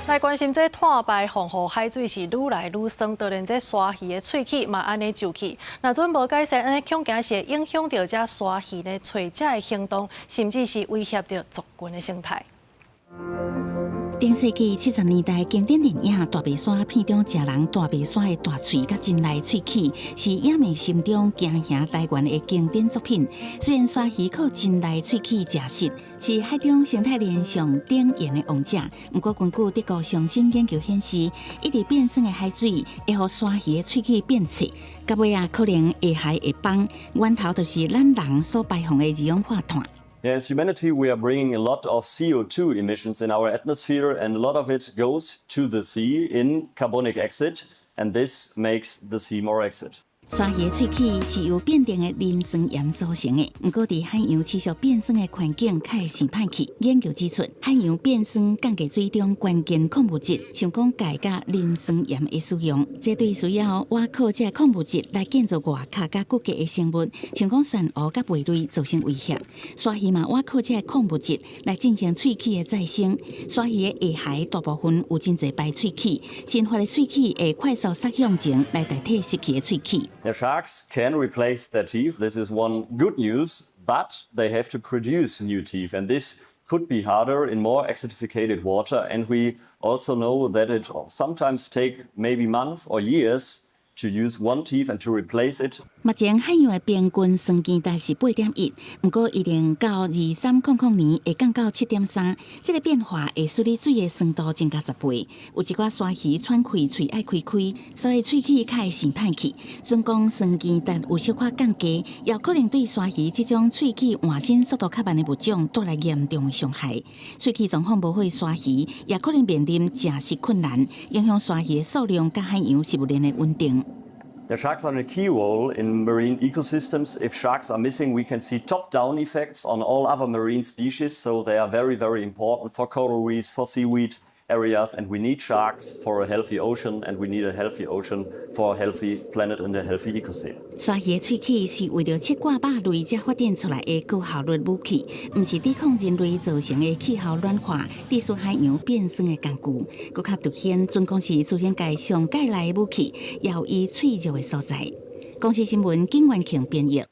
来关心这碳排放，互海水是愈来愈酸，当然这沙鱼的喙齿嘛安尼就去。那准无改善，安尼恐惊是会影响到这沙鱼的找食的行动，甚至是威胁到族群的生态。中世纪70年代经典电影《大白鲨》片中食人大白鲨的大喙甲真来喙齿，是影迷心中惊吓来源的经典作品。虽然鲨鱼靠真来喙齿食食，是海中生态链上顶沿的王者，不过根据德国上新研究显示，一直变酸的海水会让鲨鱼的喙齿变脆，到尾啊可能会害会崩。源头就是咱人所排放的二氧化碳。As humanity, we are bringing a lot of CO2 emissions in our atmosphere, and a lot of it goes to the sea in carbonic acid, and this makes the sea more acid. 鲨鱼的喙齿是由变定的磷酸盐组成的，不过在海洋持续变酸的环境，较会生歹去。研究指出，海洋变酸降低水中关键矿物质，像讲钙甲磷酸盐的使用，这对需要挖靠这矿物质来建造外壳甲骨骼的生物，像讲珊瑚甲贝类造成威胁。鲨鱼嘛挖靠这矿物质来进行喙齿的再生。鲨鱼的下颌大部分有真侪排喙齿，新发的喙齿会快速撒向前来代替失去的喙齿。The sharks can replace their teeth. This is one good news, but they have to produce new teeth, and this could be harder in more acidified water. And we also know that it sometimes take maybe months or years to use one teeth and to replace it. 目前海洋的平均酸碱值是8.1，不过一定到2300年会降到7.3。这个变化会使你水的酸度增加10倍。有一寡鲨鱼喘气喙爱开开，所以喙齿较会生歹去。总讲酸碱值有小可降低，也可能对鲨鱼这种喙齿换新速度较慢的物种带来严重的伤害。喙齿状况无好的鲨鱼也可能面临食食困难，影响鲨鱼的数量甲海洋食物链的稳定。The sharks are in a key role in marine ecosystems. If sharks are missing, we can see top-down effects on all other marine species. So they are very, very important for coral reefs, for seaweed areas, and we need sharks for a healthy ocean, and we need a healthy ocean for a healthy planet and a healthy ecosystem. 鲨鱼的喙齿是为了切割肉类才发展出来的高效率武器，不是抵抗人类造成的气候暖化、致使海洋变酸的工具。更较凸显，准讲是自然界上介来的武器，也有伊脆弱的所在。公司新闻景元庆编译。